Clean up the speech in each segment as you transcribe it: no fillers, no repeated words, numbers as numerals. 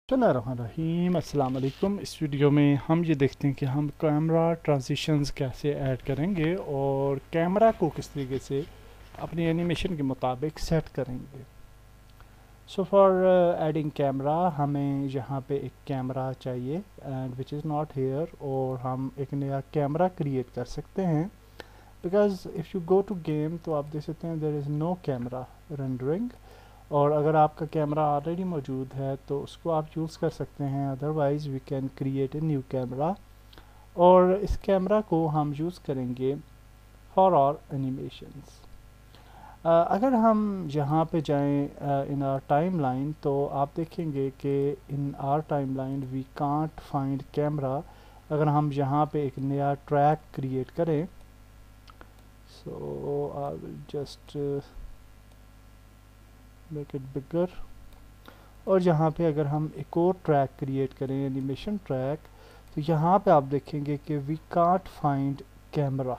बिस्मिल्लाहिर्रहमानिर्रहीम अस्सलाम वालेकुम। इस वीडियो में हम ये देखते हैं कि हम कैमरा ट्रांजिशंस कैसे ऐड करेंगे और कैमरा को किस तरीके से अपनी एनिमेशन के मुताबिक सेट करेंगे। सो फॉर एडिंग कैमरा हमें यहाँ पे एक कैमरा चाहिए and which is not here, और हम एक नया कैमरा क्रिएट कर सकते हैं because if you go to game तो आप देख सकते हैं there is no camera rendering, और अगर आपका कैमरा ऑलरेडी मौजूद है तो उसको आप यूज़ कर सकते हैं। Otherwise we can create a new camera, और इस कैमरा को हम यूज़ करेंगे फॉर आवर एनिमेशंस। अगर हम यहाँ पे जाएं इन आवर टाइमलाइन तो आप देखेंगे कि in our timeline we can't find camera. अगर हम यहाँ पे एक नया ट्रैक क्रिएट करें, so I will just make it bigger, और यहाँ पे अगर हम एक और ट्रैक क्रिएट करें एनिमेशन ट्रैक, तो यहाँ पे आप देखेंगे कि we can't find camera.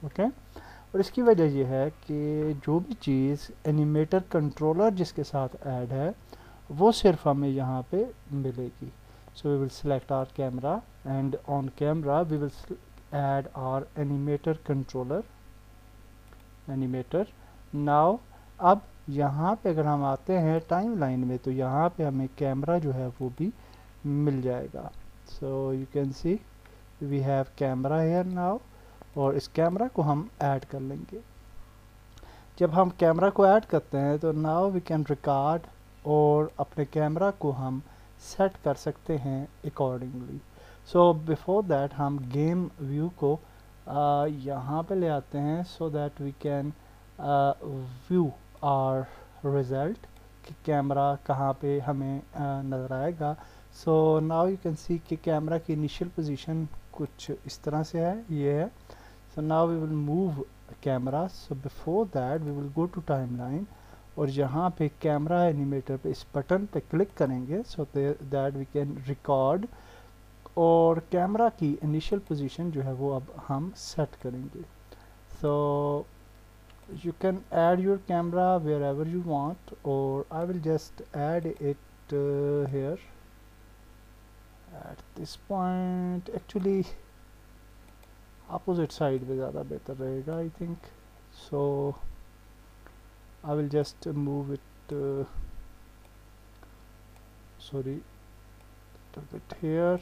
Okay, और इसकी वजह यह है कि जो भी चीज़ एनिमेटर कंट्रोलर जिसके साथ ऐड है वो सिर्फ हमें यहाँ पे मिलेगी। So we will select our camera and on camera we will add our animator controller animator. Now अब यहाँ पे अगर हम आते हैं टाइमलाइन में तो यहाँ पे हमें कैमरा जो है वो भी मिल जाएगा। So you can see we have camera here now, और इस कैमरा को हम ऐड कर लेंगे। जब हम कैमरा को ऐड करते हैं तो नाउ वी कैन रिकॉर्ड, और अपने कैमरा को हम सेट कर सकते हैं अकॉर्डिंगली। सो बिफोर दैट हम गेम व्यू को यहाँ पे ले आते हैं so that we can view our result कि कैमरा कहाँ पे हमें नज़र आएगा। So now you can see कि कैमरा की इनिशियल पोजीशन कुछ इस तरह से है, ये है। So now we will move camera. So before that we will go to timeline, और यहाँ पे कैमरा एनिमेटर पे इस बटन पे क्लिक करेंगे so that we can record, और कैमरा की इनिशियल पोजीशन जो है वो अब हम सेट करेंगे। सो you can add your camera wherever you want, or I will just add it here at this point. Actually opposite side में ज़्यादा बेहतर रहेगा I think, so I will just move it sorry little bit here,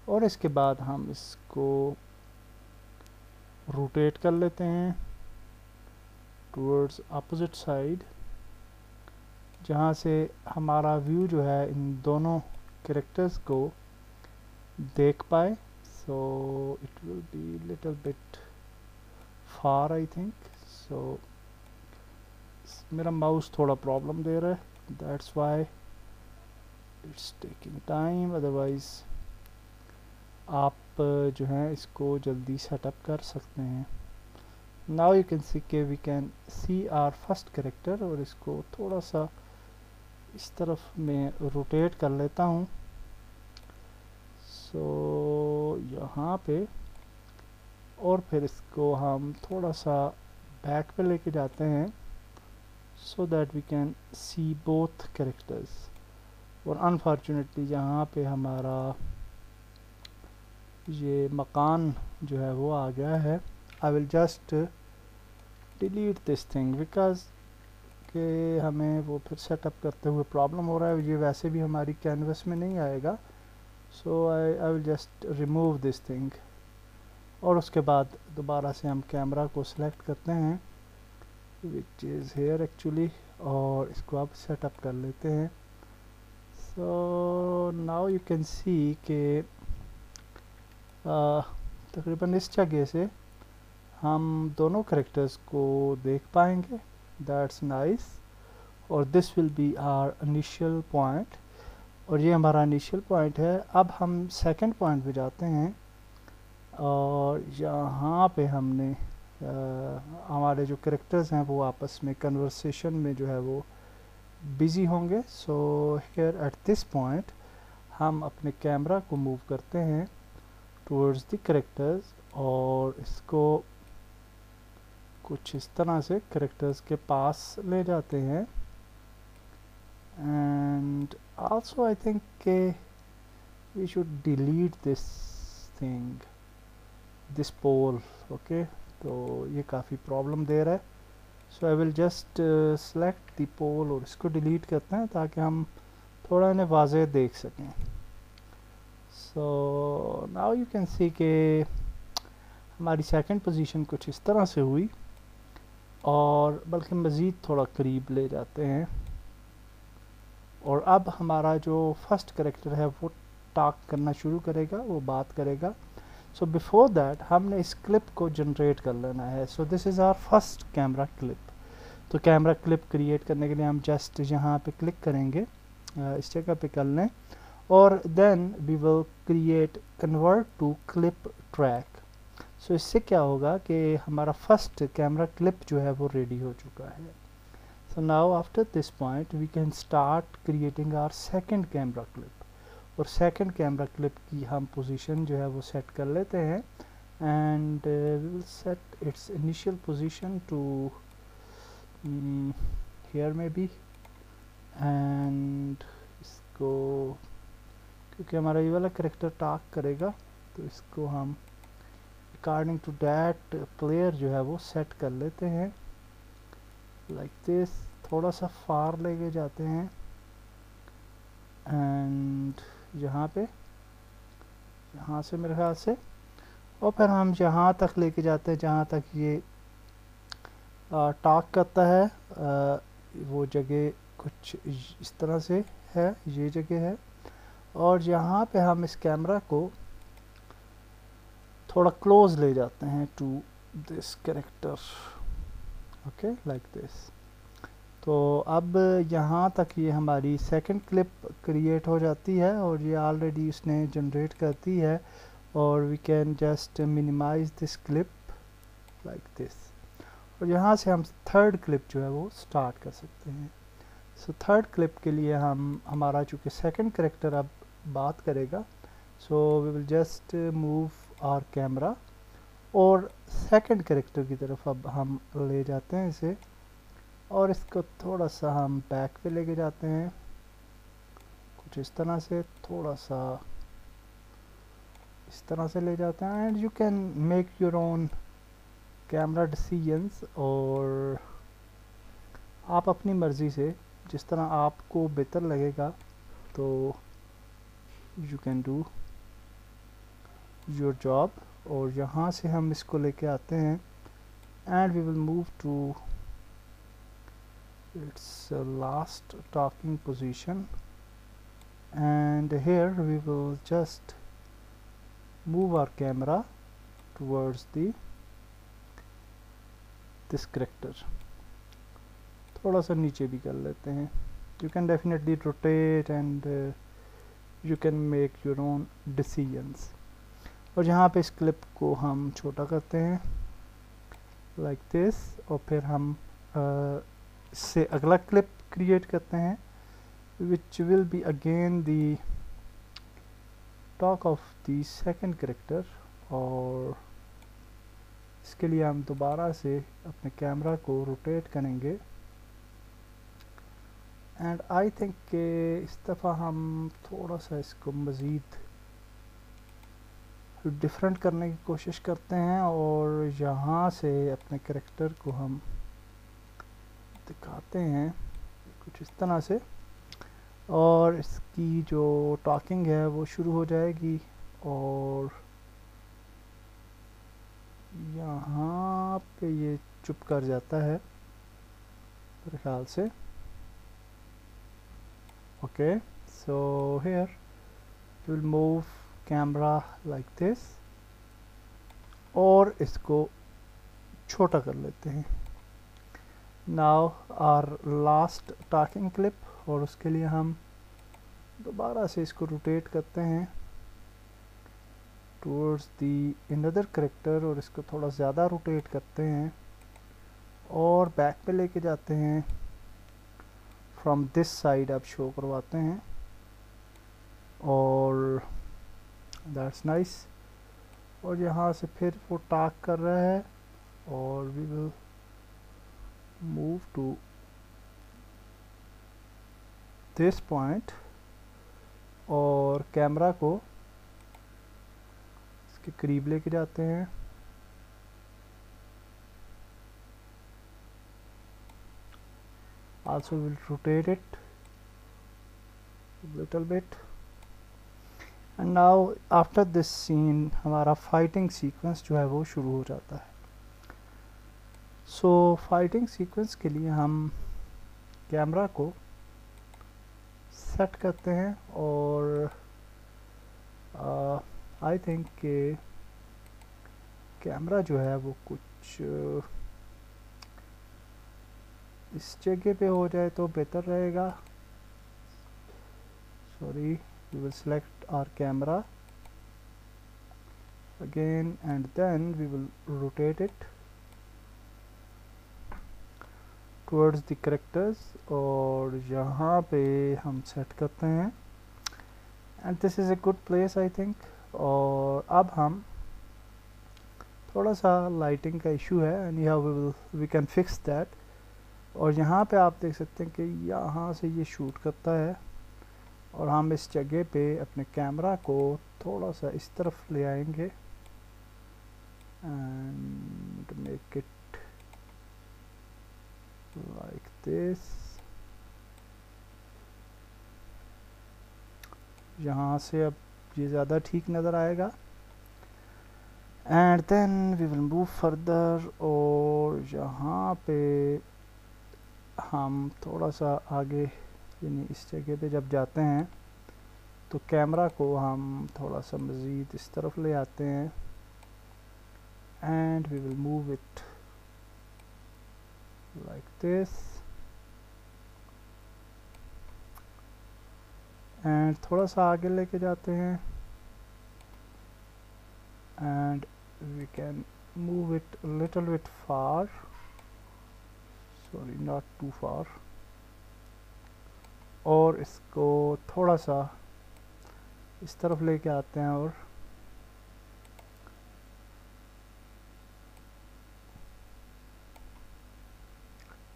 और इसके बाद हम इसको rotate कर लेते हैं टूवर्ड्स अपोजिट साइड, जहाँ से हमारा व्यू जो है इन दोनों कैरेक्टर्स को देख पाए। So it will be little bit far I think. So मेरा माउस थोड़ा प्रॉब्लम दे रहा है, that's why it's taking time. Otherwise आप जो है इसको जल्दी सेटअप कर सकते हैं। नाउ यू कैन सी के we can see our first character, और इसको थोड़ा सा इस तरफ में रोटेट कर लेता हूँ। सो यहाँ पे, और फिर इसको हम थोड़ा सा बैक पे लेके जाते हैं so that we can see both characters. और अनफॉर्चुनेटली यहाँ पे हमारा ये मकान जो है वो आ गया है। आई will just delete this thing because के हमें वो फिर सेटअप करते हुए प्रॉब्लम हो रहा है, ये वैसे भी हमारी कैनवस में नहीं आएगा। So I will just remove this thing, और उसके बाद दोबारा से हम कैमरा को सिलेक्ट करते हैं विच इज़ हेयर एक्चुअली, और इसको अब सेटअप कर लेते हैं। सो नाउ यू कैन सी के तकरीबन इस जगह से हम दोनों कैरेक्टर्स को देख पाएंगे। दैट्स नाइस, और this will be our initial point, और ये हमारा इनिशियल पॉइंट है। अब हम सेकंड पॉइंट पे जाते हैं, और यहाँ पे हमने हमारे जो कैरेक्टर्स हैं वो आपस में कन्वर्सेशन में जो है वो बिज़ी होंगे। So here at this point हम अपने कैमरा को मूव करते हैं टूवर्ड्स द कैरेक्टर्स, और इसको कुछ इस तरह से कैरेक्टर्स के पास ले जाते हैं, and also I think we should delete this thing, this pole. Okay तो ये काफ़ी प्रॉब्लम दे रहा है, so I will just select the pole और इसको डिलीट करते हैं ताकि हम थोड़ा इन्हें वाज़ेह देख सकें. सो नाउ यू कैन सी कि हमारी सेकंड पोजीशन कुछ इस तरह से हुई, और बल्कि मज़ीद थोड़ा करीब ले जाते हैं, और अब हमारा जो फर्स्ट कैरेक्टर है वो टॉक करना शुरू करेगा, वो बात करेगा. सो बिफोर दैट हमने इस क्लिप को जनरेट कर लेना है. So this is our first camera clip. तो कैमरा क्लिप क्रिएट करने के लिए हम जस्ट यहाँ पे क्लिक करेंगे, इस जगह पे कर लें, और then we will create convert to clip track. So इससे क्या होगा कि हमारा फर्स्ट कैमरा क्लिप जो है वो रेडी हो चुका है. So now after this point we can start creating our second camera clip. और सेकंड कैमरा क्लिप की हम पोजीशन जो है वो सेट कर लेते हैं, and we will set its initial position to here में बी, एंड इसको क्योंकि हमारा ये वाला कैरेक्टर टॉक करेगा तो इसको हम अकॉर्डिंग टू दैट प्लेयर जो है वो सेट कर लेते हैं लाइक दिस. थोड़ा सा फार लेके जाते हैं, एंड यहाँ पे यहाँ से मेरे ख्याल से, और फिर हम यहाँ तक लेके जाते हैं जहाँ तक ये टॉक करता है. वो जगह कुछ इस तरह से है, ये जगह है, और यहाँ पे हम इस कैमरा को थोड़ा क्लोज ले जाते हैं to this character. Okay like this. तो अब यहाँ तक ये हमारी सेकंड क्लिप क्रिएट हो जाती है, और ये ऑलरेडी उसने जनरेट करती है, और we can just minimize this clip like this. और यहाँ से हम थर्ड क्लिप जो है वो स्टार्ट कर सकते हैं. सो थर्ड क्लिप के लिए हम हमारा चूँकि सेकंड कैरेक्टर अब बात करेगा, so we will just move our camera और सेकंड कैरेक्टर की तरफ अब हम ले जाते हैं इसे, और इसको थोड़ा सा हम बैक पे लेके जाते हैं कुछ इस तरह से, थोड़ा सा इस तरह से ले जाते हैं, and you can make your own camera decisions. और आप अपनी मर्ज़ी से जिस तरह आपको बेहतर लगेगा तो you can do your job. और यहाँ से हम इसको लेके आते हैं, and we will move to its last talking position, and here we will just move our camera towards this character. थोड़ा सा नीचे भी कर लेते हैं. You can definitely rotate and you can make your own decisions. और यहाँ पे इस क्लिप को हम छोटा करते हैं like this, और फिर हम से अगला क्लिप क्रिएट करते हैं which will be again the talk of the second character. और इसके लिए हम दोबारा से अपने कैमरा को रोटेट करेंगे, एंड आई थिंक के इस दफ़ा हम थोड़ा सा इसको मज़ीद डिफरेंट करने की कोशिश करते हैं, और यहाँ से अपने कैरेक्टर को हम दिखाते हैं कुछ इस तरह से, और इसकी जो टॉकिंग है वो शुरू हो जाएगी, और यहाँ पे ये चुप कर जाता है मेरे ख्याल से. Okay, so here will move camera like this, और इसको छोटा कर लेते हैं. Now our last talking clip, और उसके लिए हम दोबारा से इसको रोटेट करते हैं टूवर्ड्स दी अनदर कैरेक्टर, और इसको थोड़ा ज़्यादा रोटेट करते हैं और बैक पे लेके जाते हैं. फ्रॉम दिस साइड अब शो करवाते हैं, और दैट्स नाइस. और यहाँ से फिर वो टॉक कर रहा है, और we will move to this point और कैमरा को इसके करीब लेके जाते हैं। Also will rotate it a little bit and now after this scene हमारा फाइटिंग सीक्वेंस जो है वो शुरू हो जाता है। सो फाइटिंग सीक्वेंस के लिए हम कैमरा को सेट करते हैं और आई थिंक के कैमरा जो है वो कुछ इस जगह पे हो जाए तो बेहतर रहेगा। Sorry, we will select our camera again and then we will rotate it towards the characters और यहाँ पे हम सेट करते हैं and this is a good place I think। और अब हम थोड़ा सा लाइटिंग का इशू है and yeah we can fix that। और यहाँ पे आप देख सकते हैं कि यहाँ से ये शूट करता है और हम इस जगह पे अपने कैमरा को थोड़ा सा इस तरफ ले आएंगे and make it like this। यहाँ से अब ये ज़्यादा ठीक नज़र आएगा and then we will move further और यहाँ पे हम थोड़ा सा आगे यानी इस जगह पे जब जाते हैं तो कैमरा को हम थोड़ा सा मज़ीद इस तरफ ले आते हैं and we will move it like this and थोड़ा सा आगे लेके जाते हैं and we can move it a little bit far, sorry not too far, और इसको थोड़ा सा इस तरफ लेके आते हैं और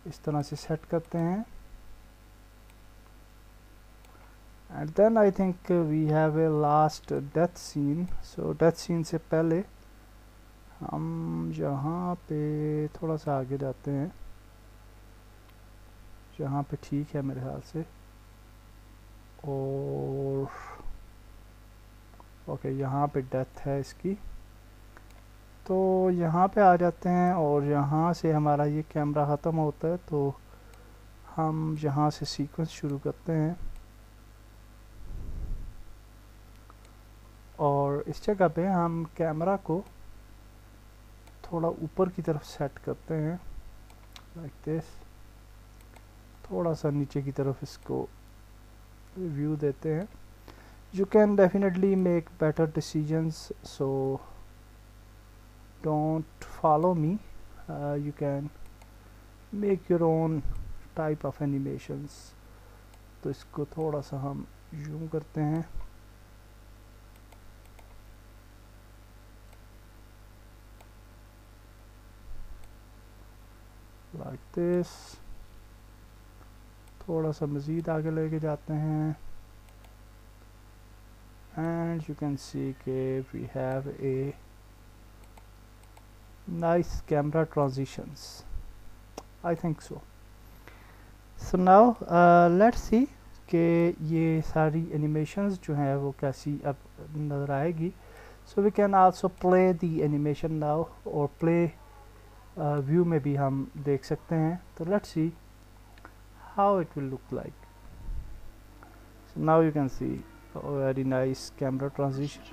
इस तरह से सेट करते हैं and then I think we have a last death scene। so death scene से पहले हम यहाँ पे थोड़ा सा आगे जाते हैं जहाँ पे ठीक है मेरे ख्याल से और ओके यहाँ पे डेथ है इसकी तो यहाँ पे आ जाते हैं और यहाँ से हमारा ये कैमरा ख़त्म होता है तो हम यहाँ से सीक्वेंस शुरू करते हैं और इस जगह पे हम कैमरा को थोड़ा ऊपर की तरफ सेट करते हैं लाइक दिस, थोड़ा सा नीचे की तरफ इसको व्यू देते हैं। You can definitely make better decisions, so don't follow me। You can make your own type of animations। तो इसको थोड़ा सा हम जूम करते हैं like this, थोड़ा सा मज़ीद आगे लेके जाते हैं and you can see that we have a nice camera transitions, I think so। so now let's see कि ये सारी animations जो हैं वो कैसी अब नज़र आएगी। so we can also play the animation now और play view में भी हम देख सकते हैं। तो let's see how it will look like। so now you can see a very nice camera transition।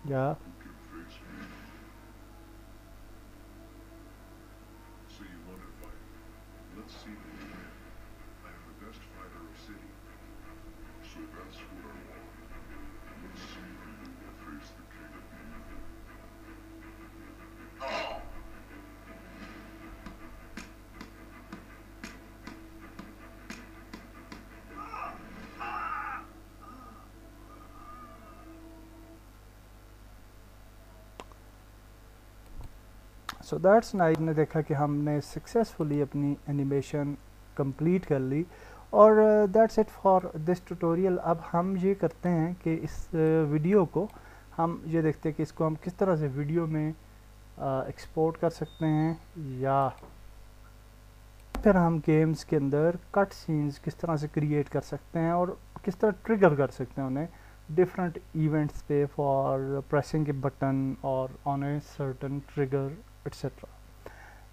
yeah so that's nice. ने देखा कि हमने सक्सेसफुली अपनी एनिमेशन कंप्लीट कर ली, और that's it for this tutorial. अब हम ये करते हैं कि इस वीडियो को हम ये देखते हैं कि इसको हम किस तरह से वीडियो में एक्सपोर्ट कर सकते हैं, या फिर हम गेम्स के अंदर कट सीन्स किस तरह से क्रिएट कर सकते हैं और किस तरह ट्रिगर कर सकते हैं उन्हें डिफरेंट इवेंट्स पे फॉर प्रेसिंग ए बटन और on a certain trigger etcetera.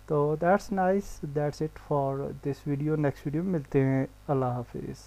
तो that's nice, that's it for this video. Next video में मिलते हैं। अल्लाह हाफिज़।